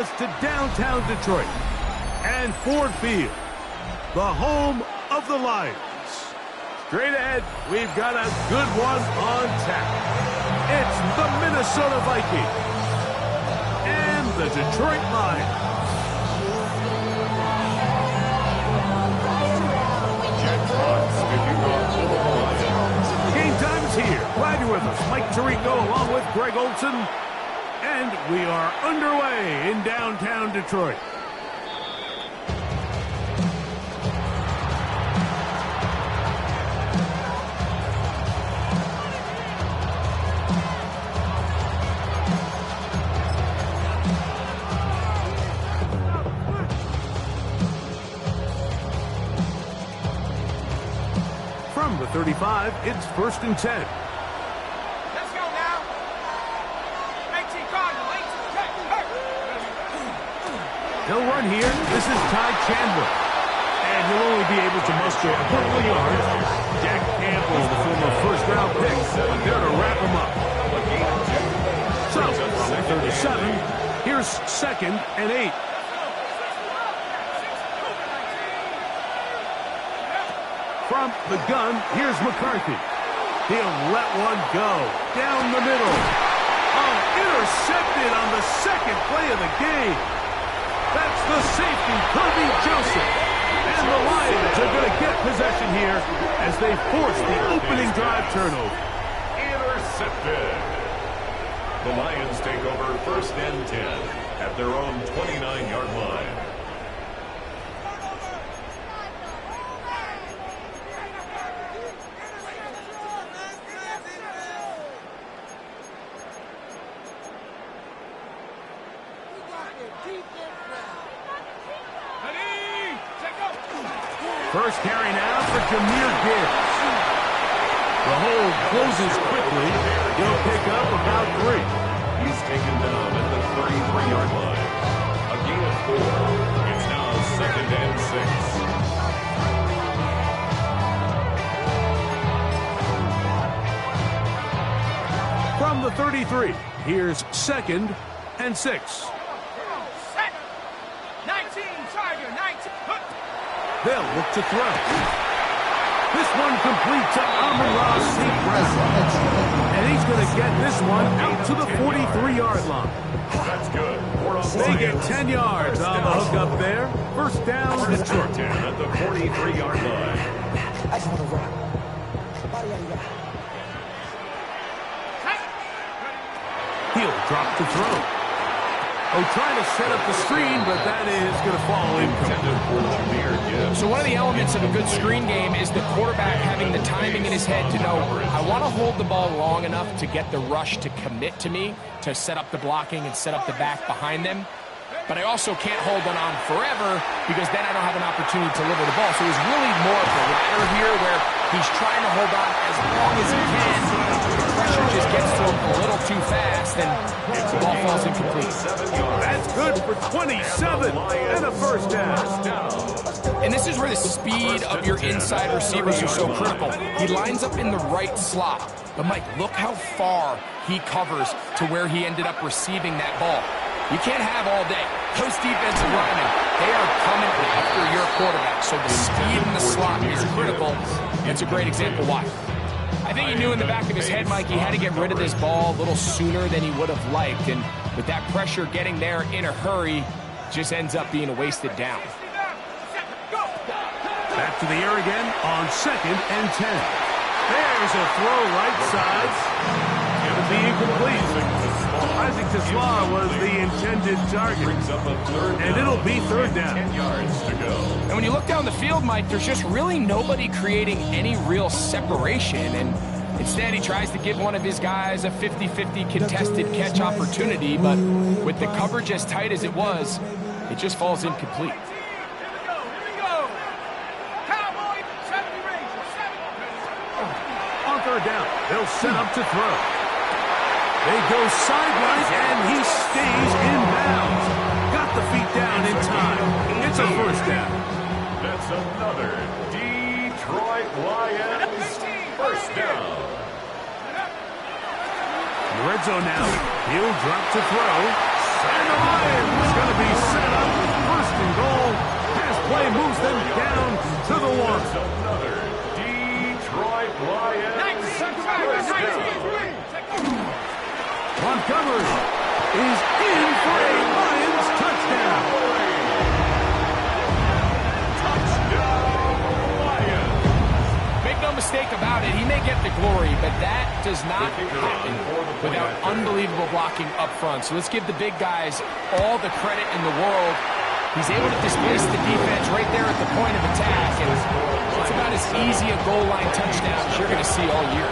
us to downtown Detroit and Ford Field, the home of the Lions. Straight ahead, we've got a good one on tap. It's the Minnesota Vikings and the Detroit Lions. Game time is here. Glad you're with us. Mike Tirico along with Greg Olson. And we are underway in downtown Detroit. From the 35, it's 1st and 10. He'll run here. This is Ty Chandler. And he'll only be able to muster a couple of yards. Jack Campbell, the former first-round pick, there to wrap him up. So, from 37, here's 2nd and 8. From the gun, here's McCarthy. He'll let one go. Down the middle. Oh, intercepted on the 2nd play of the game. That's the safety, Kirby Joseph. And the Lions are going to get possession here as they force the opening drive turnover. Intercepted. The Lions take over 1st and 10 at their own 29-yard line. First carry now for Jahmyr Gibbs. The hold closes quickly. He'll pick up about 3. He's taken down at the 33-yard line. A gain of 4. It's now 2nd and 6. From the 33, here's 2nd and 6. They'll look to throw. This one complete to Amon-Ra St. Brown. And he's going to get this one out to the 43-yard line. That's good. They get 10 yards on the hook up there. First down, Detroit. 10 at the 43-yard line. He'll drop to throw. Oh, trying to set up the screen, but that is going to fall incomplete. So one of the elements of a good screen game is the quarterback having the timing in his head to know, I want to hold the ball long enough to get the rush to commit to me, to set up the blocking and set up the back behind them. But I also can't hold it on forever because then I don't have an opportunity to deliver the ball. So it's really more of the latter here where he's trying to hold on as long as he can. The pressure just gets to him a little too fast and the ball falls incomplete. That's good for 27 and a first down. And this is where the speed of your inside receivers are so critical. He lines up in the right slot. But Mike, look how far he covers to where he ended up receiving that ball. You can't have all day. Those defensive linemen, they are coming after your quarterback. So the speed in the slot is critical. It's a great example why. I think he knew in the back of his head, Mike, he had to get rid of this ball a little sooner than he would have liked. And with that pressure getting there in a hurry, just ends up being a wasted down. Back to the air again on 2nd and 10. There's a throw right side. Going to be incomplete. Isaac Tesla was the intended target. And it'll be 3rd down. 10 yards to go. And when you look down the field, Mike, there's just really nobody creating any real separation. And instead, he tries to give one of his guys a 50-50 contested catch opportunity. But with the coverage as tight as it was, it just falls incomplete. On 3rd down, they'll set up to throw. They go sideline, and he stays in bounds. Got the feet down in time. It's a first down. That's another Detroit Lions first down. In the red zone now. He'll drop to throw. And the Lions going to be does not happen without unbelievable blocking up front. So let's give the big guys all the credit in the world. He's able to displace the defense right there at the point of attack, and it's about as easy a goal line touchdown as you're going to see all year.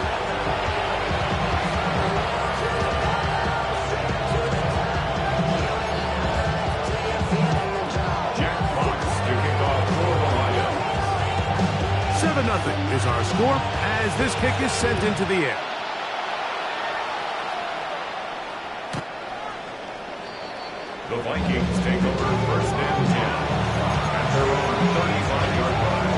Nothing is our score as this kick is sent into the air. The Vikings take over 1st and 10 at their own 35-yard line.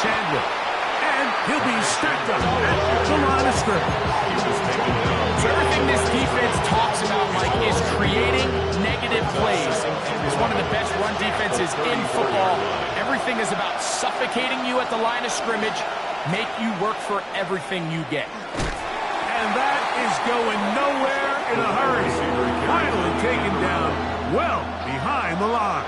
Chandler, and he'll be stacked up at the line of scrimmage. So everything this defense talks about, Mike, is creating negative plays. It's one of the best run defenses in football. Everything is about suffocating you at the line of scrimmage, make you work for everything you get. And that is going nowhere in a hurry. Finally taken down well behind the line.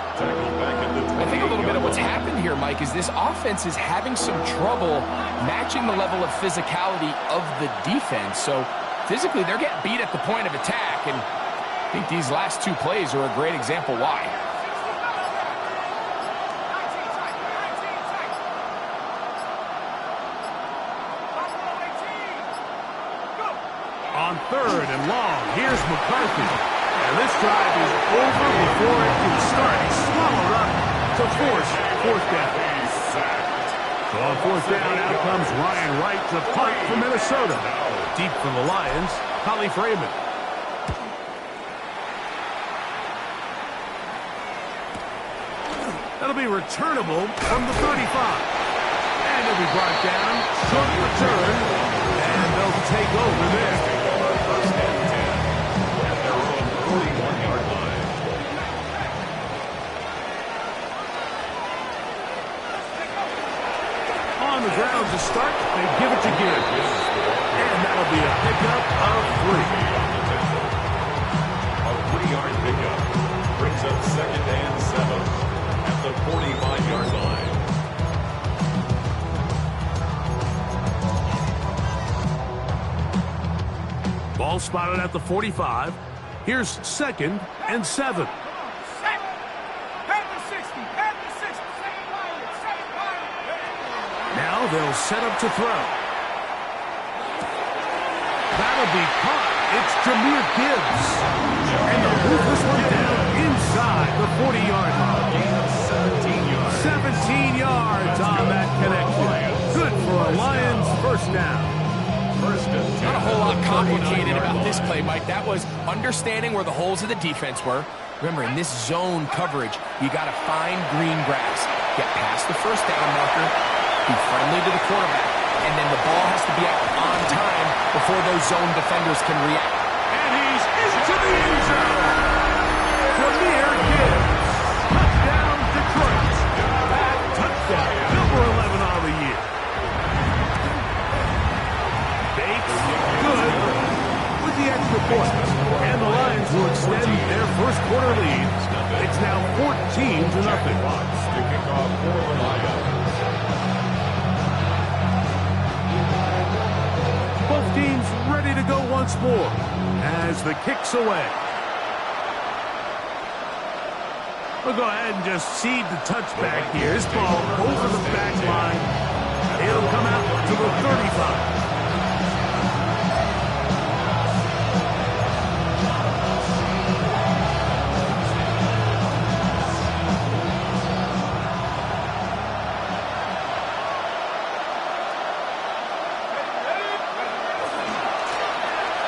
I think a little bit of what's happened here, Mike, is this offense is having some trouble matching the level of physicality of the defense. So physically, they're getting beat at the point of attack, and I think these last two plays are a great example why. On 3rd and long, here's McCarthy. And this drive is over before it can start. He's swallowed up to force 4th down. So on 4th down, out comes Ryan Wright to punt for Minnesota. Deep for the Lions, Holly Freeman. That'll be returnable from the 35. And it'll be brought down, short return, and they'll take over there. 1st and 10 at their own 41-yard line. On the ground to start, they give it to Gibbs. And that'll be a pickup of 3. A 3-yard pickup brings up 2nd and 7 at the 45-yard line. Ball spotted at the 45. Here's 2nd and 7. Now they'll set up to throw. That'll be caught. It's Jahmyr Gibbs. And they'll move this one down inside the 40-yard line. 17 yards on that connection. Good for a Lions 1st down. Not a whole lot complicated about this play, Mike. That was understanding where the holes of the defense were. Remember, in this zone coverage, you got to find green grass. Get past the 1st down marker, be friendly to the quarterback, and then the ball has to be out on time before those zone defenders can react. And he's into the end zone. Jahmyr Gibbs. Touchdown, Detroit. That touchdown, number 11 on the year. Good with the extra point. And the Lions will extend their 1st quarter lead. It's now 14-0. To kick off for the Lions. Both teams ready to go once more as the kick's away. We'll go ahead and just cede the touchback here. This ball over the back line. It'll come out to the 35.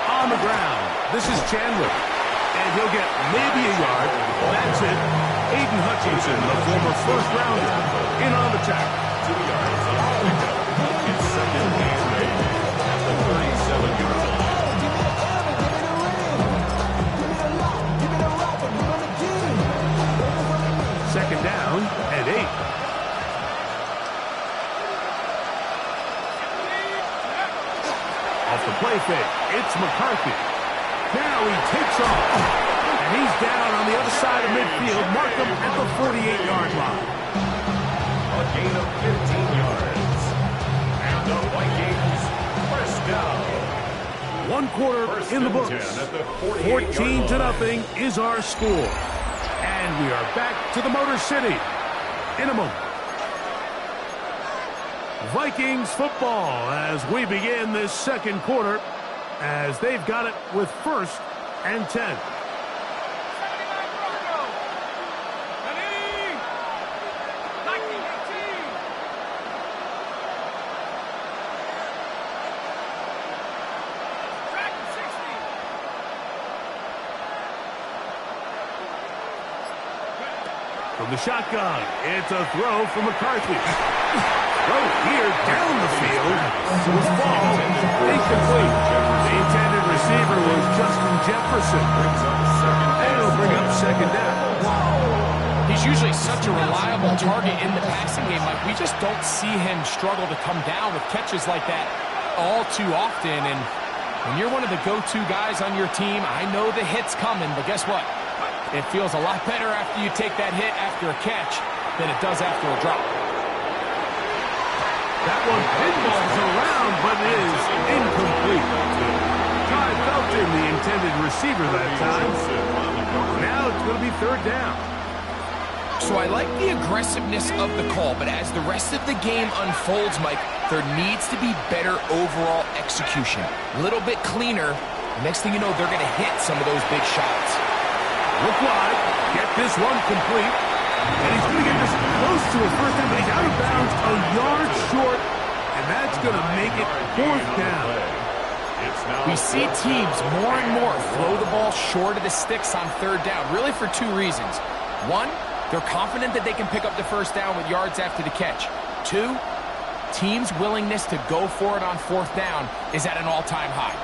On the ground, this is Chandler, and he'll get maybe a yard. That's it. Aiden Hutchinson, the former 1st rounder, in on the tackle. 2 yards on the pickup. It's 2nd and 8 at the 37-yard line. 2nd down and 8. play fake. It's McCarthy. Now he takes off. And he's down on the other side of midfield. Mark him at the 48-yard line. A gain of 15 yards. And the Vikings first down. 1 quarter First in the and books. 10 at the 14-0 is our score. And we are back to the Motor City in a moment. Vikings football as we begin this second quarter, as they've got it with 1st and 10. From the shotgun, it's a throw from McCarthy. Throw here down the field. Was ball incomplete. The intended receiver was Justin Jefferson. And it'll bring up second down. He's usually such a reliable target in the passing game. Like, we just don't see him struggle to come down with catches like that all too often. And when you're one of the go-to guys on your team, I know the hit's coming, but guess what? It feels a lot better after you take that hit after a catch than it does after a drop. That one pinballs around, but it is incomplete. Guy Felton, the intended receiver that time. Now it's going to be 3rd down. So I like the aggressiveness of the call, but as the rest of the game unfolds, Mike, there needs to be better overall execution. A little bit cleaner. The next thing you know, they're going to hit some of those big shots. Look wide, get this one complete, and he's going to get this close to his first down, but he's out of bounds a yard short, and that's going to make it 4th down. We see teams more and more throw the ball short of the sticks on 3rd down, really for 2 reasons. 1, they're confident that they can pick up the first down with yards after the catch. 2, teams' willingness to go for it on 4th down is at an all-time high.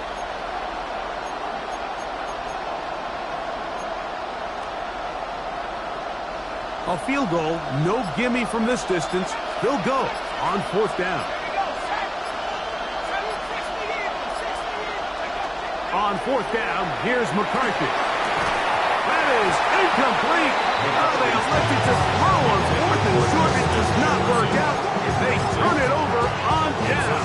A field goal, no gimme from this distance. They'll go on 4th down. On 4th down, here's McCarthy. That is incomplete. Oh, they elected to throw on 4th and short. It does not work out. They turn it over on down.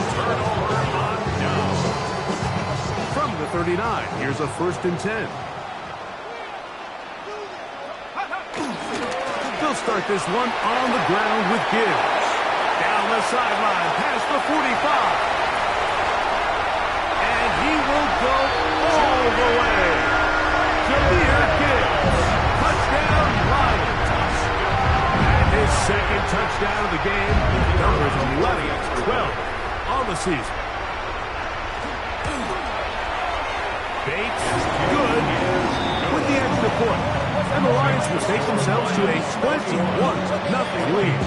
From the 39, here's a 1st and 10. They'll start this one on the ground with Gibbs. Down the sideline, past the 45. And he will go all the way. Jameer Gibbs. Touchdown, Lions. And his 2nd touchdown of the game. Numbers 11-12 on the season. Bates, good with the extra point. And the Lions will take themselves to a 21-0 lead.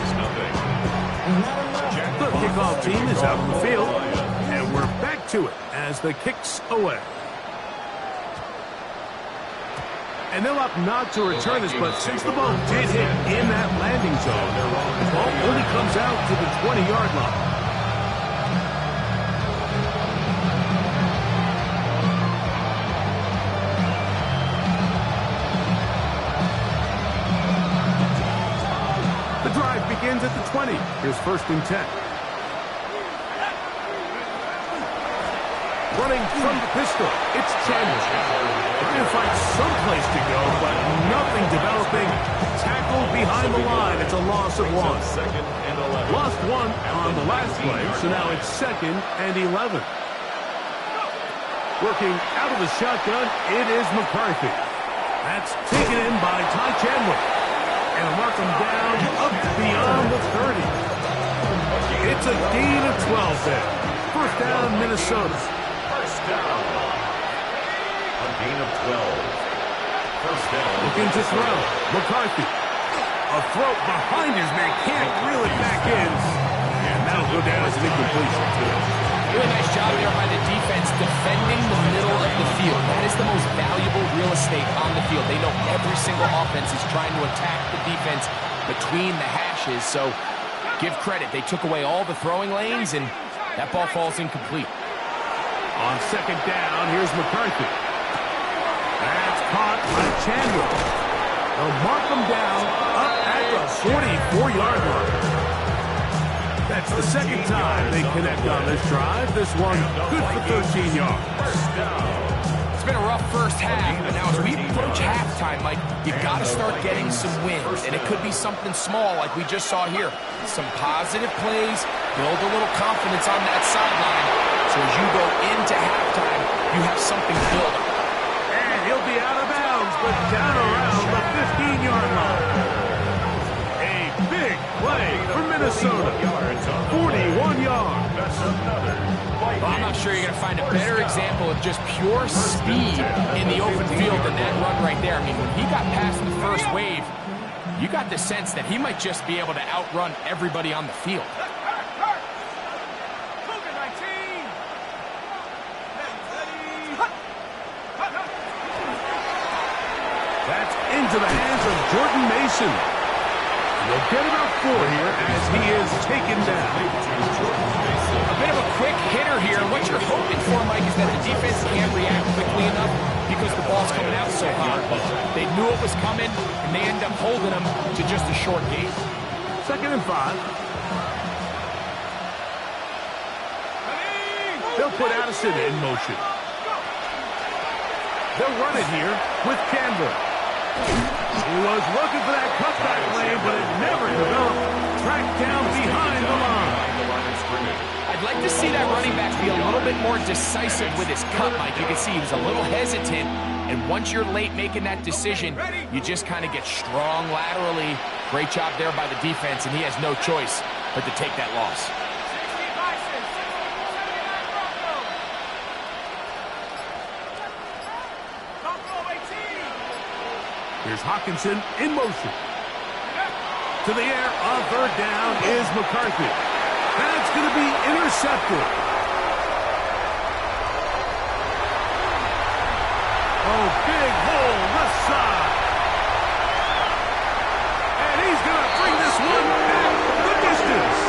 The kickoff team is out on the field, and we're back to it as the kick's away. And they'll opt not to return this, but since the ball did hit in that landing zone, the ball only comes out to the 20-yard line. Begins at the 20. Here's 1st and 10. Running from the pistol, it's Chandler. Trying to find some place to go, but nothing developing. Tackled behind the line. It's a loss of 1. Lost 1 on the last play, so now it's 2nd and 11. Working out of the shotgun, it is McCarthy. That's taken in by Ty Chandler. And mark him down up beyond the 30. It's a gain of 12 there. 1st down, Minnesota. First down. A gain of 12. First down. Looking to throw. McCarthy. A throw behind his man. Can't reel it back in. And that'll go down as an incompletion. Really nice job there by the defense defending the middle of the field. That is the most valuable real estate on the field. They know every single offense is trying to attack the defense between the hashes. So give credit. They took away all the throwing lanes, and that ball falls incomplete. On second down, here's McCarthy. That's caught by Chandler. They'll mark him down up at the 44-yard line. That's the second time they connect on this drive. This one good for 13 yards. It's been a rough first half, but now as we approach halftime, Mike, you've got to start getting some wins, and it could be something small like we just saw here. Some positive plays, build a little confidence on that sideline, so as you go into halftime, you have something to build on. And he'll be out of bounds, but down around the 15-yard line. A big play for Minnesota. 41 yards. That's another. Well, I'm not sure you're going to find a better example of just pure speed in the open field than that run right there. I mean, when he got past the first wave, you got the sense that he might just be able to outrun everybody on the field. That's into the hands of Jordan Mason. They'll get about 4 here as he is taken down. A bit of a quick hitter here. What you're hoping for, Mike, is that the defense can't react quickly enough because the ball's coming out so hot. They knew it was coming, and they end up holding them to just a short gain. 2nd and 5. They'll put Addison in motion. They'll run it here with Chandler. He was looking for that cutback lane, but it never developed. Tracked down behind the line. I'd like to see that running back be a little bit more decisive with his cut, Mike. You can see he was a little hesitant, and once you're late making that decision, you just kind of get strong laterally. Great job there by the defense, and he has no choice but to take that loss. Here's Hawkinson in motion. To the air on 3rd down is McCarthy. That's going to be intercepted. Oh, big hole left side. And he's going to bring this one back the distance.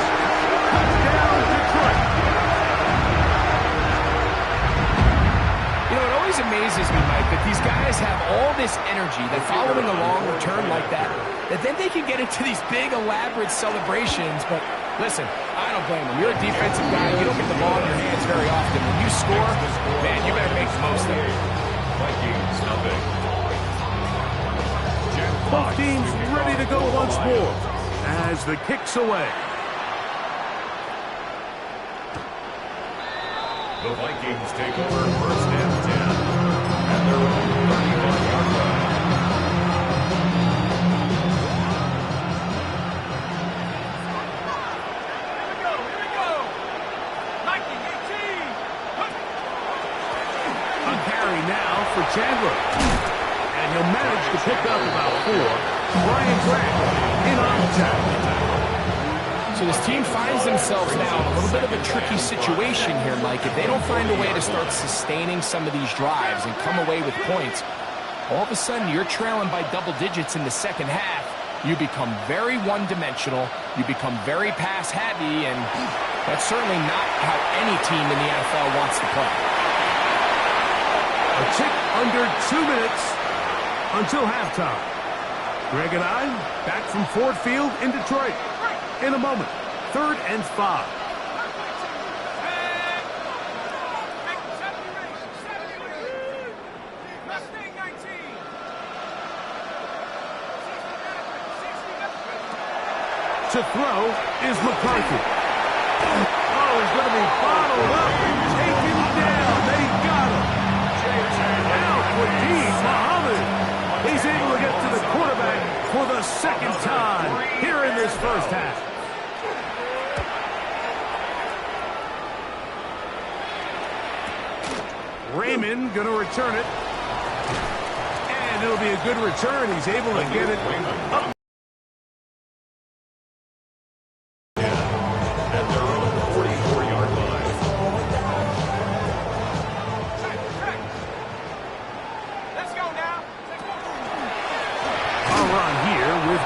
Touchdown, Detroit. You know, it always amazes me, Mike, that these guys have all this energy, that following a long return like that then they can get into these big, elaborate celebrations. But listen, I don't blame them. You're a defensive guy. You don't get the ball in your hands very often. When you score, man, you better make the most of it. Vikings, nothing. Both teams ready to go once more as the kick's away. The Vikings take over 1st and 10 at their own 31-yard line. For Chandler. And he'll manage to pick up about 4. Brian Grant in on the tackle. So this team finds themselves now in a little bit of a tricky situation here, Mike. If they don't find a way to start sustaining some of these drives and come away with points, all of a sudden you're trailing by double digits in the second half. You become very one-dimensional. You become very pass-heavy, and that's certainly not how any team in the NFL wants to play. A tick under 2 minutes until halftime. Greg and I back from Ford Field in Detroit. In a moment, 3rd and 5. To throw is McCarthy. Oh, he's going to be bottled up and taken down. They got him. Out with Dean Muhammad. He's able to get to the quarterback for the 2nd time here in this first half. Raymond going to return it. And it'll be a good return. He's able to get it up.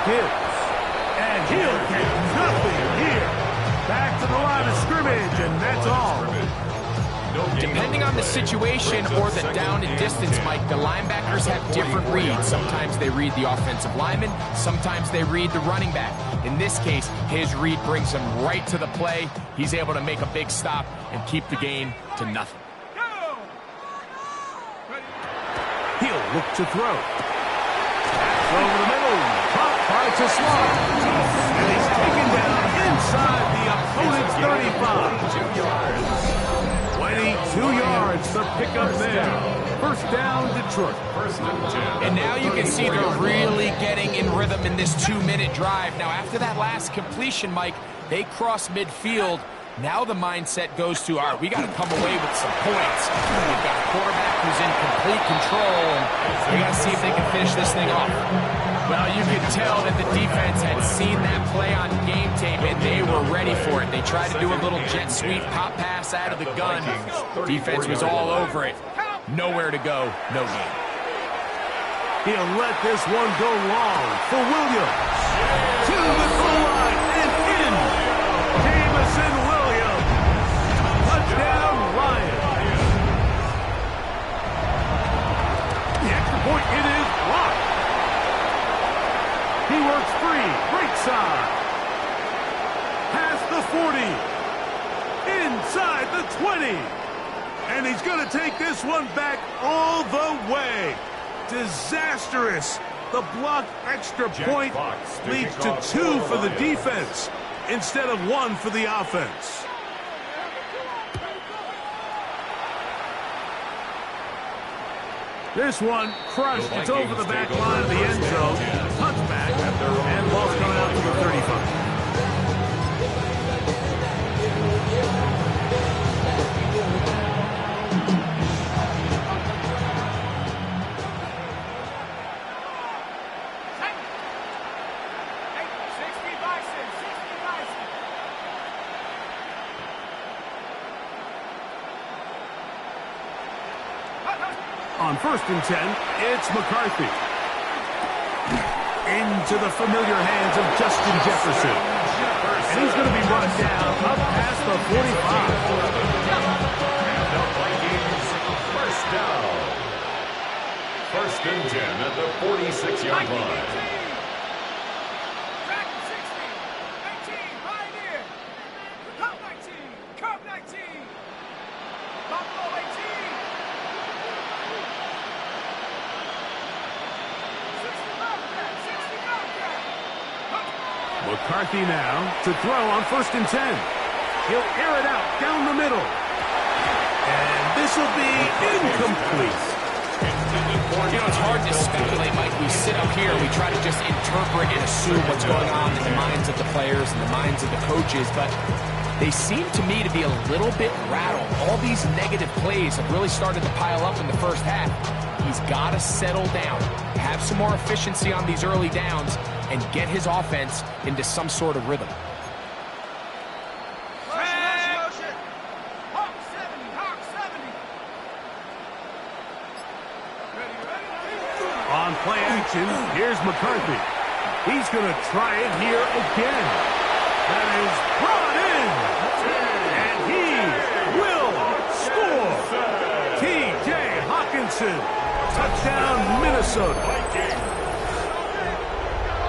And he'll get nothing here. Back to the line of scrimmage, and that's all. Depending on the situation or the down and distance, Mike, the linebackers have different reads. Sometimes they read the offensive lineman, sometimes they read the running back. In this case, his read brings him right to the play. He's able to make a big stop and keep the gain to nothing. He'll look to throw. Pass over the middle. Caught by to slot. And he's taken down inside the opponent's 35. 22 yards to pick up there. First down, Detroit. And now you can see they're really getting in rhythm in this 2-minute drive. Now, after that last completion, Mike, they cross midfield. Now the mindset goes to, all right, we got to come away with some points. We've got a quarterback who's in complete control, and we got to see if they can finish this thing off. Well, you can tell that the defense had seen that play on game tape, and they were ready for it. They tried to do a little jet sweep pop pass out of the gun. Defense was all over it. Nowhere to go, no gain. He'll let this one go long for Williams. To the goal line and in. Jamison Williams. Touchdown, Lions. The extra point, it is blocked. He works free, right side. Past the 40. Inside the 20. And he's going to take this one back all the way. Disastrous. The blocked extra point leads to 2 for the defense instead of 1 for the offense. This one crushed. It's over the back line of the end zone. Touchback and ball's coming out to the 35. On 1st and 10, it's McCarthy. Into the familiar hands of Justin Jefferson. And he's going to be brought down up past the 45. And the Vikings first down. 1st and 10 at the 46-yard line. McCarthy now to throw on 1st and 10. He'll air it out down the middle. And this will be incomplete. You know, it's hard to speculate, Mike. We sit up here, we try to just interpret and assume what's going on in the minds of the players and the minds of the coaches, but they seem to me to be a little bit rattled. All these negative plays have really started to pile up in the first half. He's got to settle down, have some more efficiency on these early downs, and get his offense into some sort of rhythm. On play action, here's McCarthy. He's going to try it here again. That is brought in. And he will score. T.J. Hawkinson. Touchdown, Minnesota.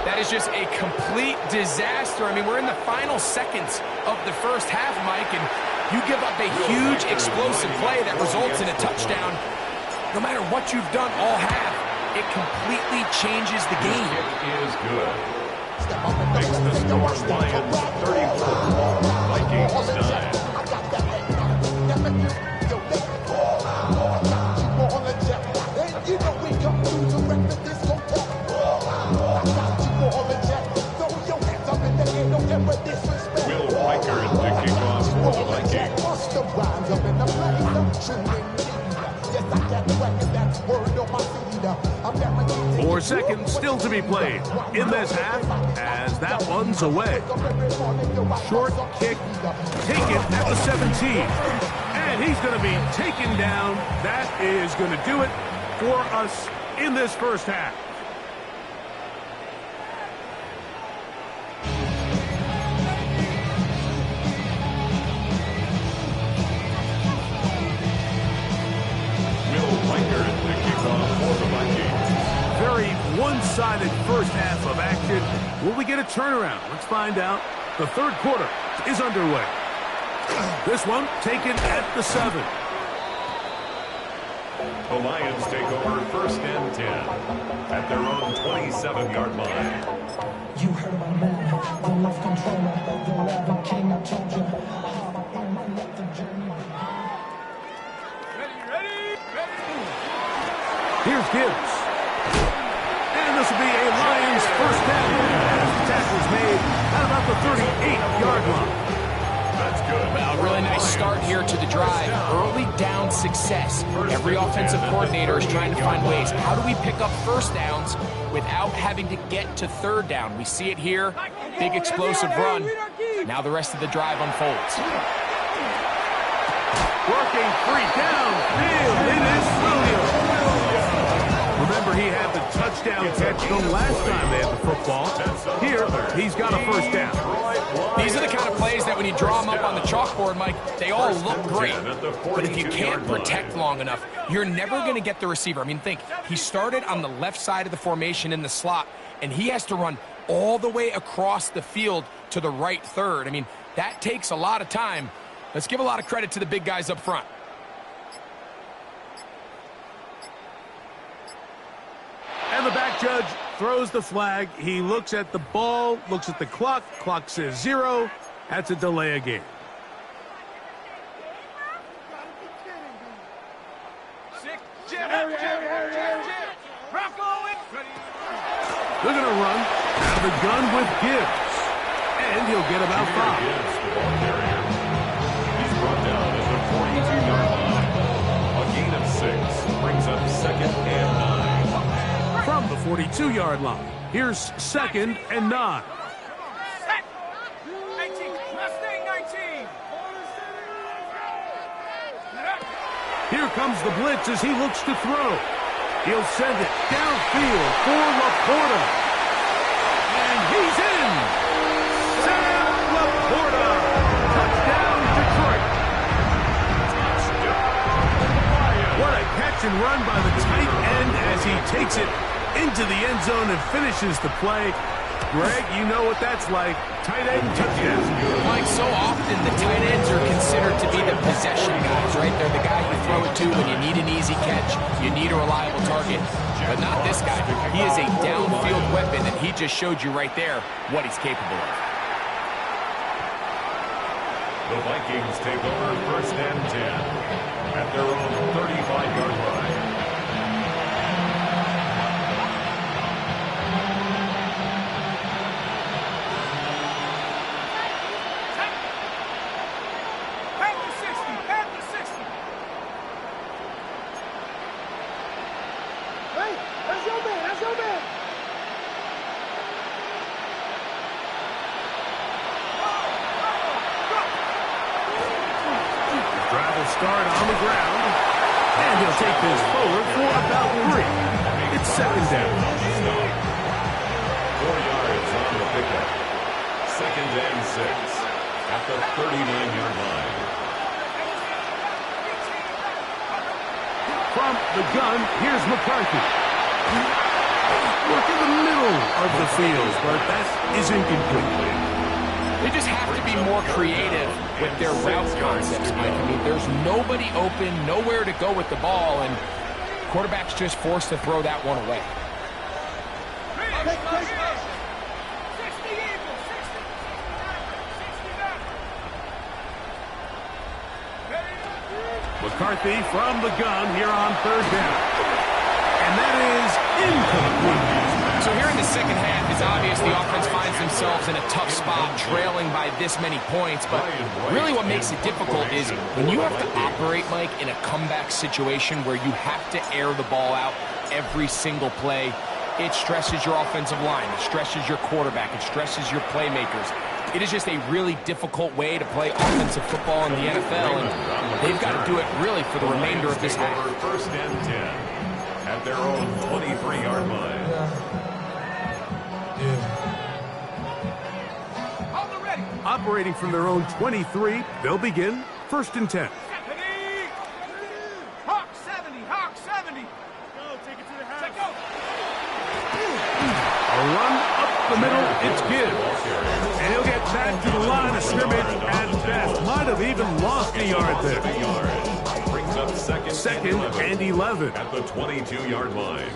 That is just a complete disaster. I mean, we're in the final seconds of the first half, Mike, and you give up a huge explosive play that results in a touchdown. No matter what you've done all half, it completely changes the game. It is good. Makes the score Lions 34, Vikings 9. Will Riker is the kickoff for the Vikings. 4 seconds still to be played in this half as that one's away. Short kick taken at the 17. And he's going to be taken down. That is going to do it for us in this first half. one-sided first half of action. Will we get a turnaround? Let's find out. The third quarter is underway. This one taken at the 7. The Lions take over first and 10 at their own 27-yard line. You heard about a man, the left controller, the rebel king, I told you. Let the journey ready. Here's Gibbs. And this will be a Lions first down as the tackle's made at about the 38-yard line. That's good. Well, a really nice start here to the drive. Early down success. Every offensive coordinator is trying to find ways. How do we pick up first downs without having to get to third down? We see it here. Big explosive run. Now the rest of the drive unfolds. Working free downfield. It is Williams. Remember, he had the touchdown catch the last time they had the football. Here, he's got a first down. These are the kind of plays that when you draw them up on the chalkboard, Mike, they all look great. But if you can't protect long enough, you're never going to get the receiver. I mean, think, he started on the left side of the formation in the slot, and he has to run all the way across the field to the right third. I mean, that takes a lot of time. Let's give a lot of credit to the big guys up front. And the back judge throws the flag. He looks at the ball, looks at the clock. Clock says 0. That's a delay of game. They're going to run out of the gun with Gibbs. And he'll get about 5. He's brought down at the 42-yard line. A gain of 6 brings up second and 9. From the 42-yard line, here's second and 9. Here comes the blitz as he looks to throw. He'll send it downfield for Laporta. And he's in. Sam Laporta. Touchdown, Detroit. What a catch and run by the tight end as he takes it into the end zone and finishes the play. Greg, you know what that's like. Tight end touchdown. Mike, so often the tight ends are considered to be the possession guys, right? They're the guy you throw it to when you need an easy catch, you need a reliable target. But not this guy. He is a downfield weapon, and he just showed you right there what he's capable of. The Vikings take over first and 10 at their own 35-yard line. Start on the ground, and he'll take this forward for about 3. It's second down. 4 yards on the pickup. Second and 6 at the 39-yard line. From the gun, here's McCarthy. Look in the middle of the field, but that is incomplete. They just have to be more creative with their route concepts, Mike. I mean, there's nobody open, nowhere to go with the ball, and quarterback's just forced to throw that one away. McCarthy from the gun here on third down. And that is incomplete. So here in the second half, it's obvious the offense finds themselves in a tough spot, trailing by this many points. But really what makes it difficult is when you have to operate, Mike, in a comeback situation where you have to air the ball out every single play, it stresses your offensive line, it stresses your quarterback, it stresses your playmakers. It is just a really difficult way to play offensive football in the NFL, and they've got to do it really for the remainder of this half. First and 10 at their own 23-yard line. Operating from their own 23, they'll begin first and 10. Hawk 70, Hawk 70. Go, take it to the house. Go. the middle, it's Gibbs. And he'll get back to the line of scrimmage at best. Might have even lost a yard there. Brings up second and 11. at the 22-yard line.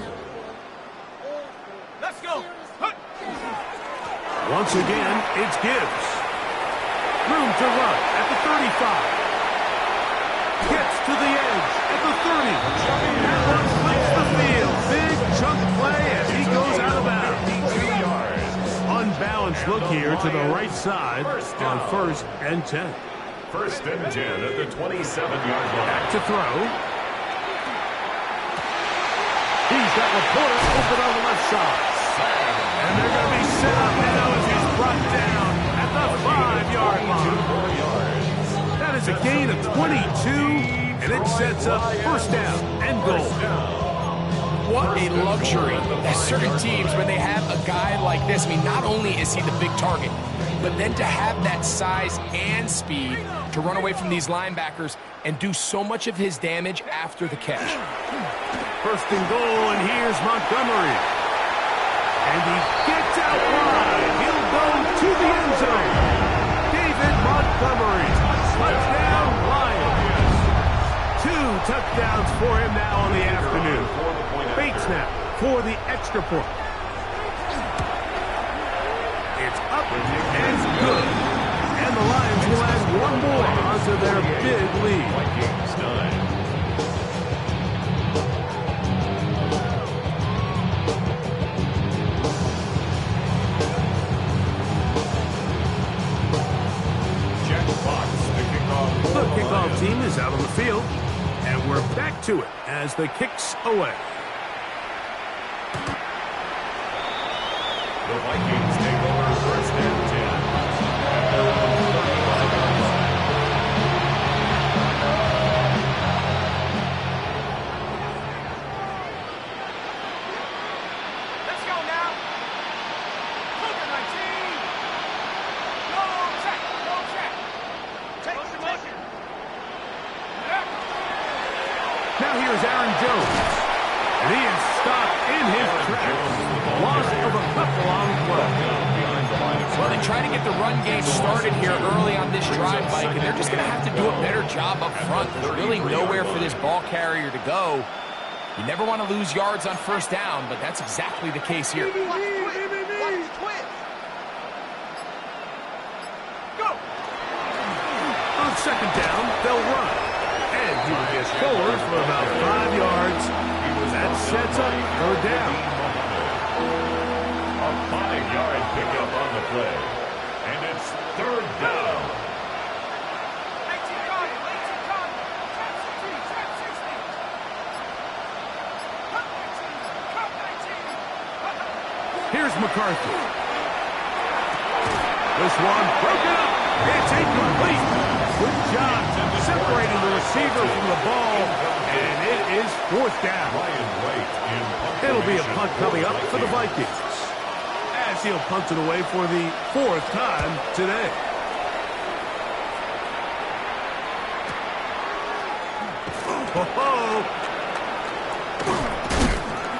Let's go. Once again, it's Gibbs. Room to run at the 35. Gets to the edge at the 30. That one flips the field. Big chunk play as he goes out of bounds. Unbalanced look here to the right side on 1st and 10. 1st and 10 at the 27-yard line. Back to throw. He's got Laporta open on the left side. And they're going to be set up now as he's brought down at the 5-yard line. That is a gain of 22, and it sets up 1st down and goal. What a luxury that certain teams, when they have a guy like this, I mean, not only is he the big target, but then to have that size and speed to run away from these linebackers and do so much of his damage after the catch. 1st and goal, and here's Montgomery. And he gets out wide. He'll go to the end zone. David Montgomery. Touchdown, Lions. 2 touchdowns for him now on the afternoon. Bait snap for the extra point. It's up and good. And the Lions will add one more onto their big lead. Vikings 9. The kickoff team is out on the field, and we're back to it as the kicks away. The Vikings take over 1st and 10 at their own 35-yard line. Let's go now. Cougar 19. Go check. Go check. Take it. Now here's Aaron Jones. And he is stopped in his tracks. Loss of a couple on the play. Well, they try to get the run game started here early on this drive, Mike, and they're just going to have to do a better job up front. There's really nowhere for this ball carrier to go. You never want to lose yards on 1st down, but that's exactly the case here. Go! On 2nd down, they'll run. And he will get forward for about 5 yards. That sets up 3rd down. A 5-yard pickup on the play. And it's 3rd down. Here's McCarthy. This one broken up. It's incomplete. Good job separating the receiver from the ball, and it is 4th down. It'll be a punt coming up for the Vikings, as he'll punt it away for the 4th time today. Oh,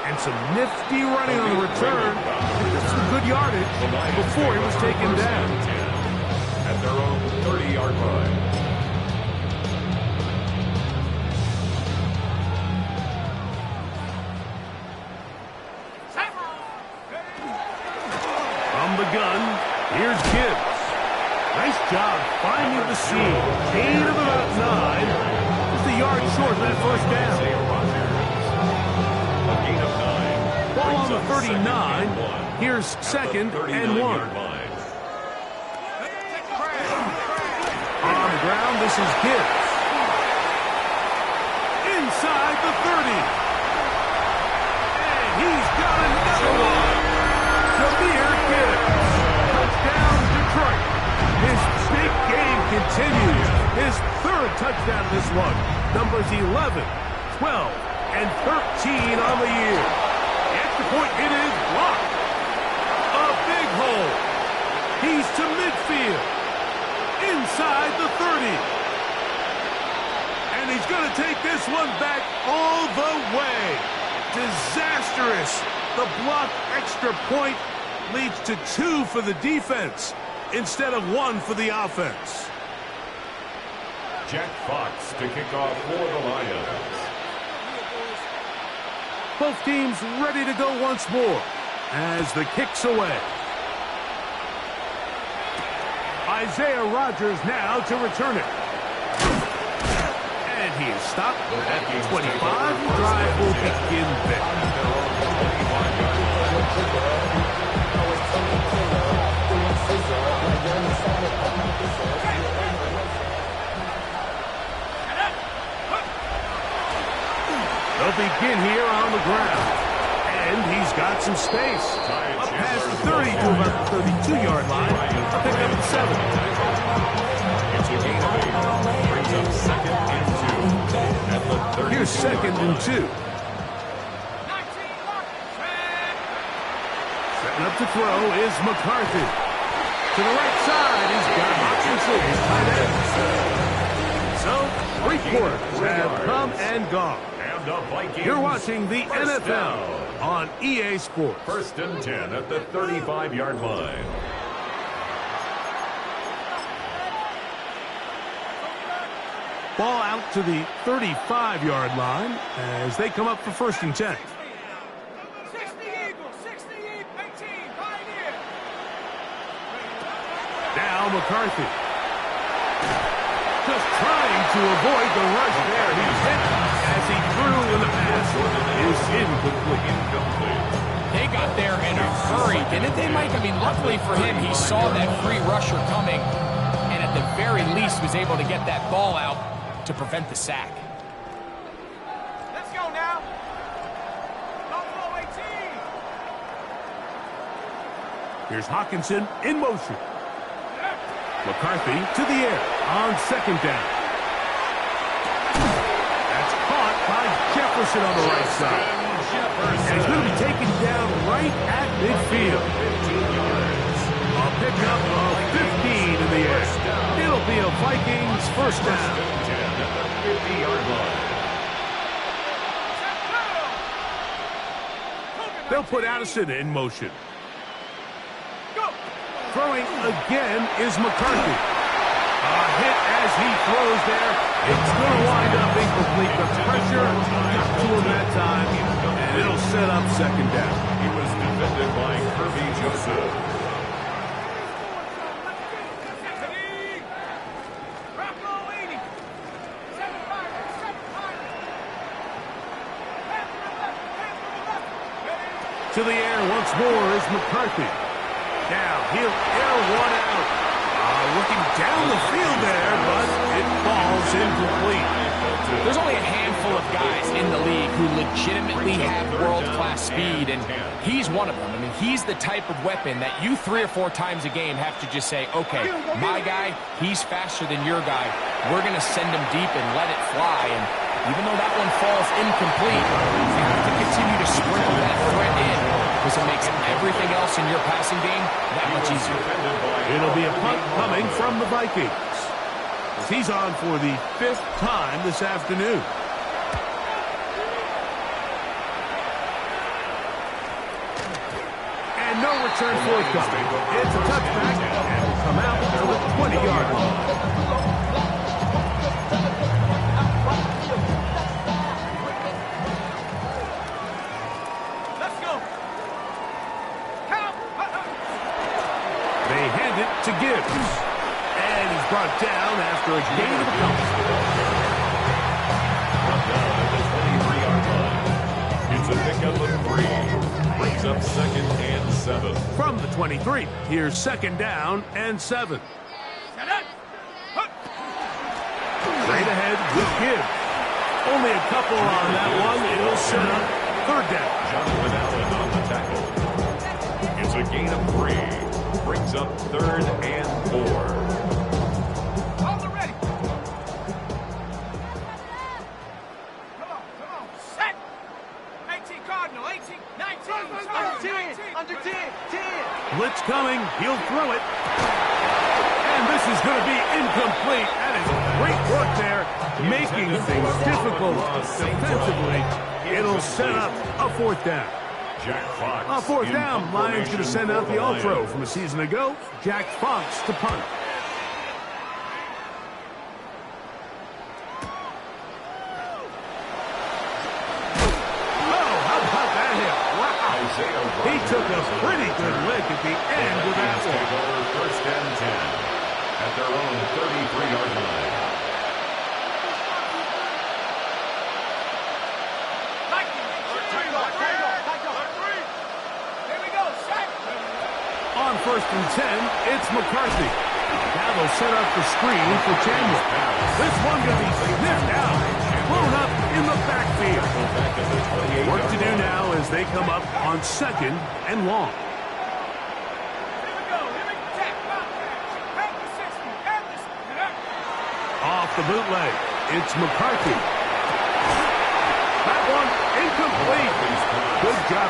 and some nifty running on the return. That's some good yardage before he was taken down. At their own 30-yard line. From the gun, here's Gibbs. Nice job finding the seam. Gain of about 9. Just a yard short of that 1st down. A gain of 9. Ball on the 39. Here's 2nd and 1. On the ground, this is Gibbs. Inside the 30. And he's got another one. Jameer Gibbs. Touchdown, Detroit. His big game continues. His 3rd touchdown of this one. Numbers 11, 12, and 13 on the year. The extra point, it is blocked. A big hole. He's to midfield. Inside the 30. And he's going to take this one back all the way. Disastrous. The blocked extra point leads to 2 for the defense instead of 1 for the offense. Jack Fox to kick off for the Lions. Both teams ready to go once more as the kick's away. Isaiah Rodgers now to return it. And he is stopped at the 25. Drive will begin there. They'll begin here on the ground. And he's got some space. Up past the 30 to about the 32-yard line. A pick up at 7. It's a gain of 8. Brings up 2nd and 2. At the 30. Here's 2nd and 2. Setting up to throw is McCarthy. To the right side, he's got Hopkinson, his tight end. So, 3 quarters have come and gone. You're watching the NFL on EA Sports. 1st and 10 at the 35-yard line. Ball out to the 35-yard line as they come up for 1st and 10. Now McCarthy. Just trying to avoid the rush there. He's hit as he threw in the pass. Is incomplete. They got there in a hurry, didn't they, Mike? I mean, luckily for him, he saw that free rusher coming and at the very least was able to get that ball out to prevent the sack. Let's go now. Don't go 18. Here's Hawkinson in motion. McCarthy to the air on 2nd down. That's caught by Jefferson on the right side. And he's going to be taken down right at midfield. A pickup of 15 in the air. It'll be a Vikings 1st down. 10 at the 50-yard line. They'll put Addison in motion. Throwing again is McCarthy. A hit as he throws there. It's going to wind up incomplete. The pressure got to him that time, and it'll set up 2nd down. He was defended by Kirby Joseph. To the air once more is McCarthy. Now he'll air one out. Looking down the field there, but it falls incomplete. There's only a handful of guys in the league who legitimately have world-class speed, and he's one of them. I mean, he's the type of weapon that you 3 or 4 times a game have to just say, okay, my guy, he's faster than your guy. We're going to send him deep and let it fly. And even though that one falls incomplete, you have to continue to sprinkle that threat in because it makes everything else in your passing game that much easier. It'll be a punt coming from the Vikings. As he's on for the 5th time this afternoon. And no return forthcoming. It's a touchback and will come out to the 20-yard line. They hand it to Gibbs. And he's brought down after a gain of a couple. Down at the 23-yard line. It's a pickup of 3. Brings up 2nd and 7. From the 23, here's 2nd down and 7. Straight ahead with Gibbs. Only a couple on that one. It'll set up 3rd down. Jonathan Allen on the tackle. It's a gain of 3. Brings up 3rd and 4. Hold it ready. Come on. Set. 18 Cardinal. 18, 19. Under 10. 10. Blitz coming. He'll throw it. And this is going to be incomplete. That is great work there, making things difficult defensively. It'll set up a 4th down. Jack Fox. On fourth in down, punt Lions going to formation send out for the Lions. all-pro from a season ago. Jack Fox to punt. Oh, how about that hit? Wow. He took a pretty good lick at the end of that Vikings take one. over first and 10 at their own 33-yard line. On first and 10, it's McCarthy. Now they'll set up the screen for Chandler. This one going to be sniffed out, thrown up in the backfield. Work to do now as they come up on second and long. Off the bootleg, it's McCarthy. That one incomplete. Good job.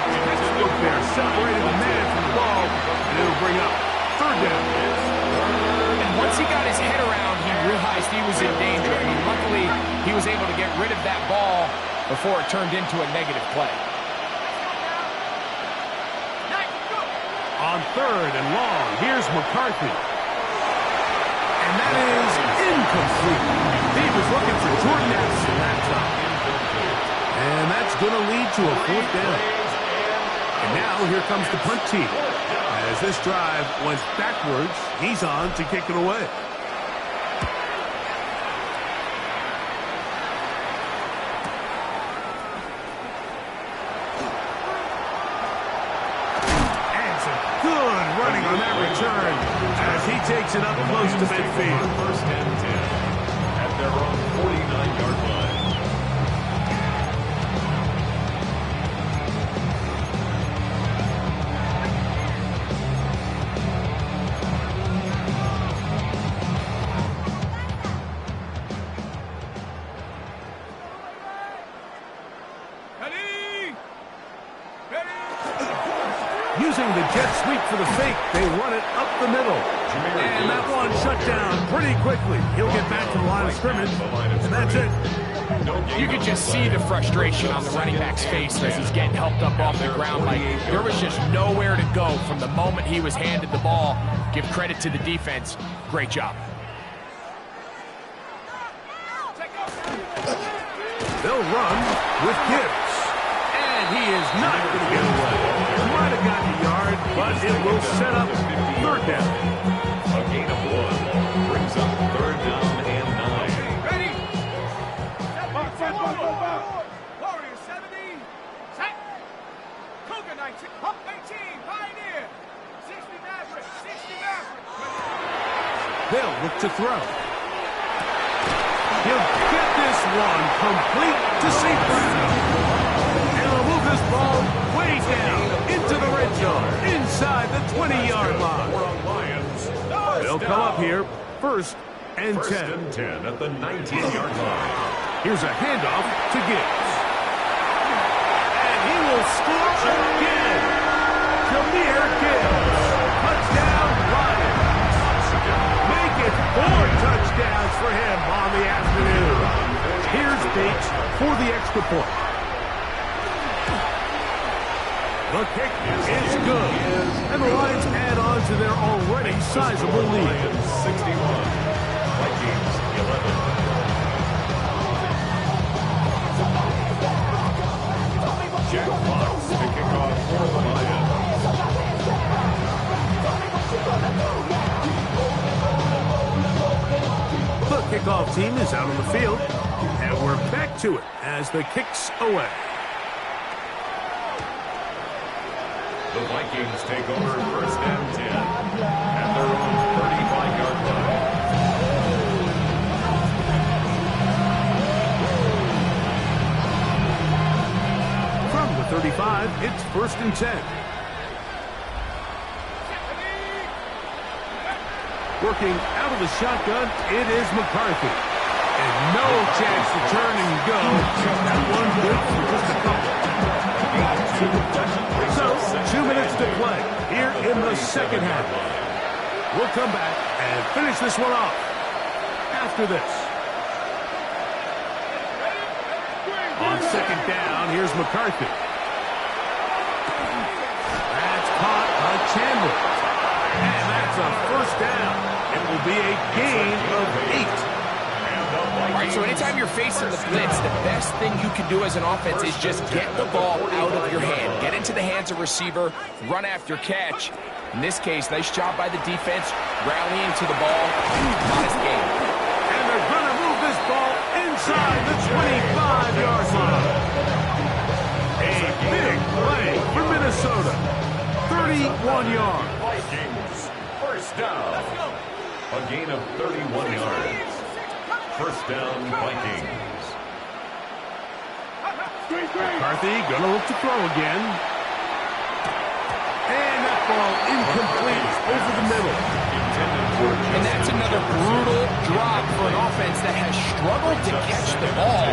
Look there, separated the man from the ball, and it'll bring up third down. And once he got his head around, he realized he was in danger. I mean, luckily, he was able to get rid of that ball before it turned into a negative play. On third and long, here's McCarthy. And that is incomplete. He was looking for Jordan Addison that time. And that's going to lead to a fourth down. And now here comes the punt team. As this drive went backwards, he's on to kick it away. And some good running on that return as he takes it up close to midfield. First and 10 at their own 49-yard line. Using the jet sweep for the fake, they run it up the middle. And that one shut down pretty quickly. He'll get back to the line of scrimmage, and that's it. You could just see the frustration on the running back's face as he's getting helped up off the ground. Like, there was just nowhere to go from the moment he was handed the ball. Give credit to the defense. Great job. They'll run with Gibbs. And he is not going to get away. Might have gotten a yard, but it will set up third down. A gain of 1 brings up third down and 9. Ready? Warrior 70. Set. Cougar 19. 18. Pioneer. 60 Maverick. 60 Maverick. They'll look to throw. He'll get this one complete to St. Brown. And he'll move this ball way down into the red zone, inside the 20-yard line. They'll come up here, first and 10. First and 10 at the 19-yard line. Here's a handoff to Gibbs. And he will score again. Jameer Gibbs. Touchdown, Lions. Make it 4 touchdowns for him on the afternoon. Here's Bates for the extra point. The kick is good. And the Lions add on to their already sizable lead. Lions 61. Vikings 11. Jack Fox to kick off for the Lions. The kickoff team is out on the field. And we're back to it as the kick's away. The Vikings take over first and 10 at their own 35-yard line. From the 35, it's first and 10. Working out of the shotgun, it is McCarthy. And no chance to turn and go. That one good for just a couple. So, 2 minutes to play here in the second half. We'll come back and finish this one off after this. On second down, here's McCarthy. down. It will be a gain of 8. All right, so anytime you're facing the blitz, the best thing you can do as an offense is just get the ball out of your hand. Get into the hands of receiver, run after catch. In this case, nice job by the defense, rallying to the ball. Modest gain. And they're going to move this ball inside the 25-yard line. A big play for Minnesota. 31 yards. Vikings, first down. A gain of 31 yards. First down, Vikings. McCarthy going to look to throw again. And that ball incomplete over the middle. And that's another brutal drop for an offense that has struggled to catch the ball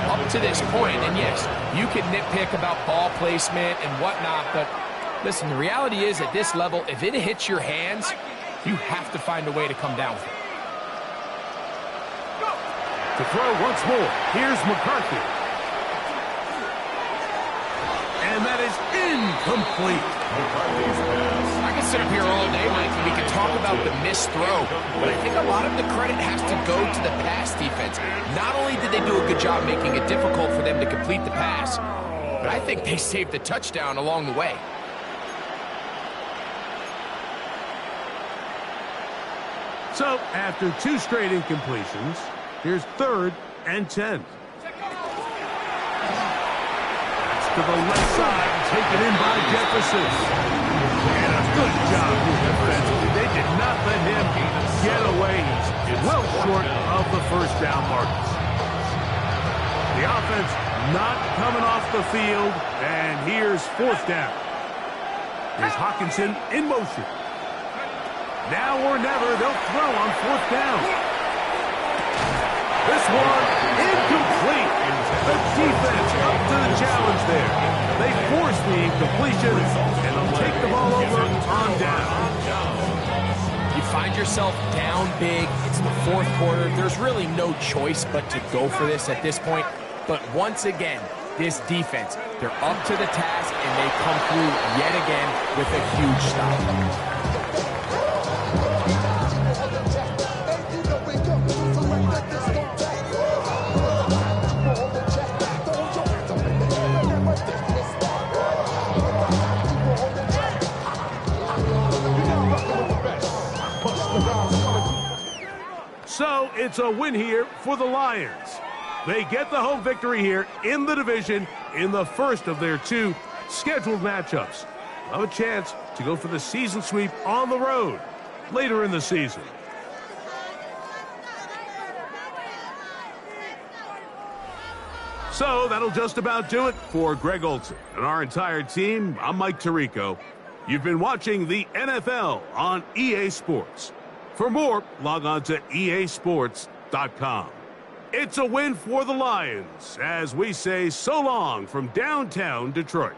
up to this point. And yes, you can nitpick about ball placement and whatnot, but listen, the reality is at this level, if it hits your hands, you have to find a way to come down with it. To throw once more, here's McCarthy. And that is incomplete. McCarthy's pass. I can sit up here all day, Mike, and we can talk about the missed throw, but I think a lot of the credit has to go to the pass defense. Not only did they do a good job making it difficult for them to complete the pass, but I think they saved the touchdown along the way. So, after 2 straight incompletions, here's 3rd and 10. That's to the left side, taken in by Jefferson. And a good job here defensively. They did not let him get away. He's well short of the first down markers. The offense not coming off the field, and here's 4th down. Here's Hawkinson in motion. Now or never, they'll throw on 4th down. This one, incomplete. The defense up to the challenge there. They force the incompletion, and they'll take the ball over on down. You find yourself down big. It's the 4th quarter. There's really no choice but to go for this at this point. But once again, this defense, they're up to the task, and they come through yet again with a huge stop. So it's a win here for the Lions. They get the home victory here in the division in the first of their 2 scheduled matchups. Have a chance to go for the season sweep on the road later in the season. So that'll just about do it for Greg Olson and our entire team. I'm Mike Tirico. You've been watching the NFL on EA Sports. For more, log on to easports.com. It's a win for the Lions as we say so long from downtown Detroit.